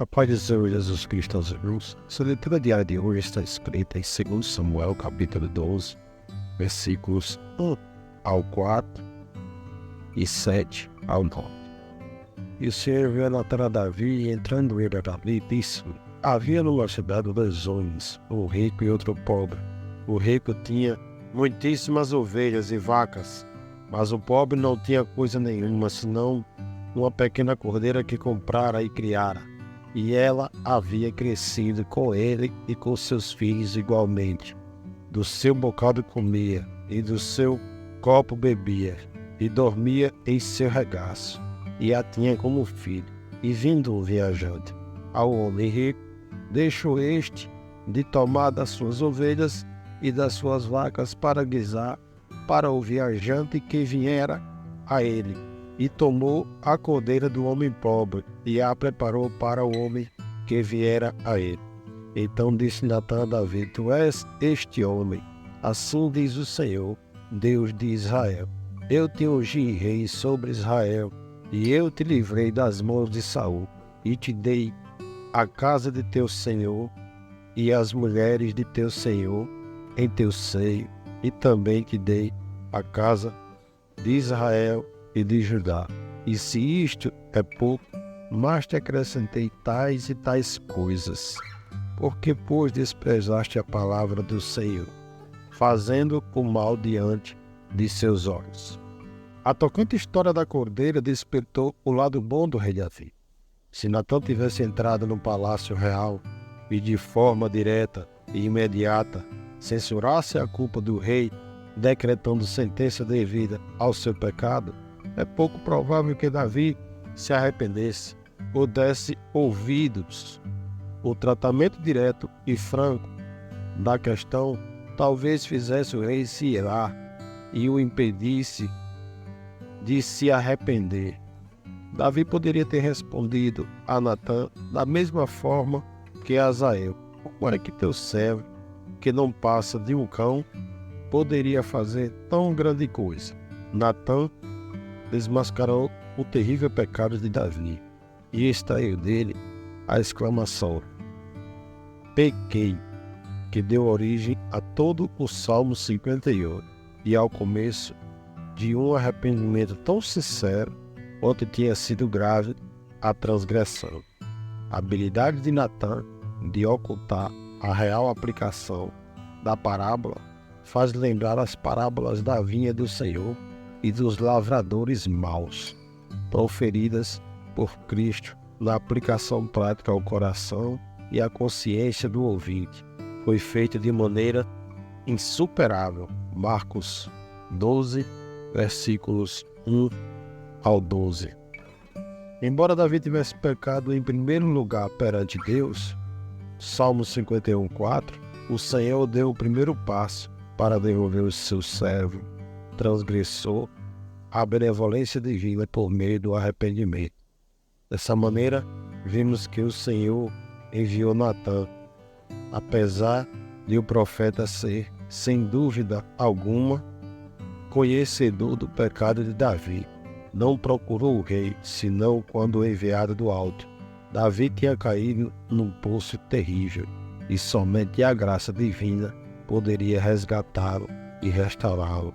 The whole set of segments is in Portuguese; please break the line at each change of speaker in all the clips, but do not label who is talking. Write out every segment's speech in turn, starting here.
A paz do Senhor Jesus Cristo aos irmãos. Essa leitura diária de hoje está escrita em 2 Samuel, capítulo 12, versículos 1 ao 4 e 7 ao 9. E o Senhor viu Natan a Davi, e entrando ele a Davi, disse: havia numa cidade 2 homens, um rico e outro pobre. O rico tinha muitíssimas ovelhas e vacas, mas o pobre não tinha coisa nenhuma, senão uma pequena cordeira que comprara e criara. E ela havia crescido com ele e com seus filhos igualmente. Do seu bocado comia, e do seu copo bebia, e dormia em seu regaço, e a tinha como filho. E vindo um viajante ao homem rico, deixou este de tomar das suas ovelhas e das suas vacas para guisar para o viajante que viera a ele. E tomou a cordeira do homem pobre e a preparou para o homem que viera a ele. Então disse Natan a Davi: tu és este homem. Assim diz o Senhor, Deus de Israel: eu te ungi rei sobre Israel, e eu te livrei das mãos de Saul, e te dei a casa de teu senhor e as mulheres de teu senhor em teu seio, e também te dei a casa de Israel e de Judá. E se isto é pouco, mas te acrescentei tais e tais coisas. Porque, pois, desprezaste a palavra do Senhor, fazendo o mal diante de seus olhos. A tocante história da cordeira despertou o lado bom do rei Davi. Se Natan tivesse entrado no palácio real e de forma direta e imediata censurasse a culpa do rei, decretando sentença devida ao seu pecado, é pouco provável que Davi se arrependesse ou desse ouvidos. O tratamento direto e franco da questão talvez fizesse o rei se irar e o impedisse de se arrepender. Davi poderia ter respondido a Natan da mesma forma que a Azael: como é que teu servo, que não passa de um cão, poderia fazer tão grande coisa? Natan desmascarou o terrível pecado de Davi e extraiu dele a exclamação pequei, que deu origem a todo o Salmo 58 e ao começo de um arrependimento tão sincero quanto tinha sido grave a transgressão. A habilidade de Natan de ocultar a real aplicação da parábola faz lembrar as parábolas da vinha do Senhor e dos lavradores maus, proferidas por Cristo na aplicação prática ao coração e à consciência do ouvinte. Foi feita de maneira insuperável. Marcos 12, versículos 1 ao 12. Embora Davi tivesse pecado em primeiro lugar perante Deus, Salmo 51:4, o Senhor deu o primeiro passo para devolver o seu servo transgressor à benevolência divina por meio do arrependimento. Dessa maneira, vimos que o Senhor enviou Natan, apesar de o profeta ser, sem dúvida alguma, conhecedor do pecado de Davi. Não procurou o rei, senão quando enviado do alto. Davi tinha caído num poço terrível, e somente a graça divina poderia resgatá-lo e restaurá-lo.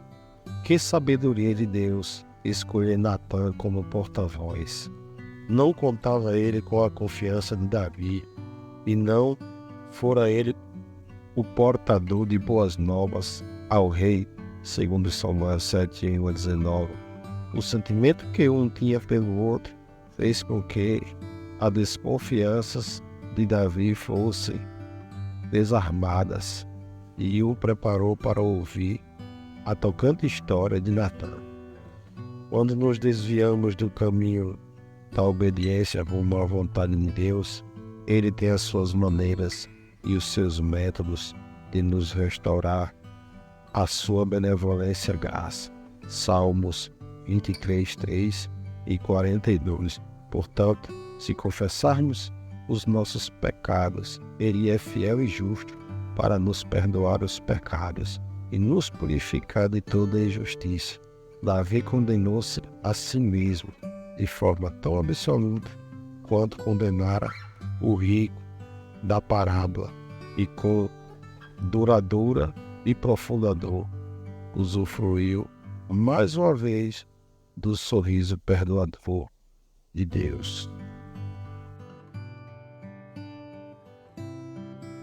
Que sabedoria de Deus escolher Natan como porta-voz! Não contava ele com a confiança de Davi, e não fora ele o portador de boas novas ao rei, segundo Samuel 7:1-19. O sentimento que um tinha pelo outro fez com que as desconfianças de Davi fossem desarmadas e o preparou para ouvir a tocante história de Natan. Quando nos desviamos do caminho da obediência rumo à vontade de Deus, Ele tem as suas maneiras e os seus métodos de nos restaurar a sua benevolência graça. Salmos 23:3 e 42. Portanto, se confessarmos os nossos pecados, Ele é fiel e justo para nos perdoar os pecados e nos purificar de toda injustiça. Davi condenou-se a si mesmo de forma tão absoluta quanto condenara o rico da parábola e com duradoura e profunda dor usufruiu mais uma vez do sorriso perdoador de Deus.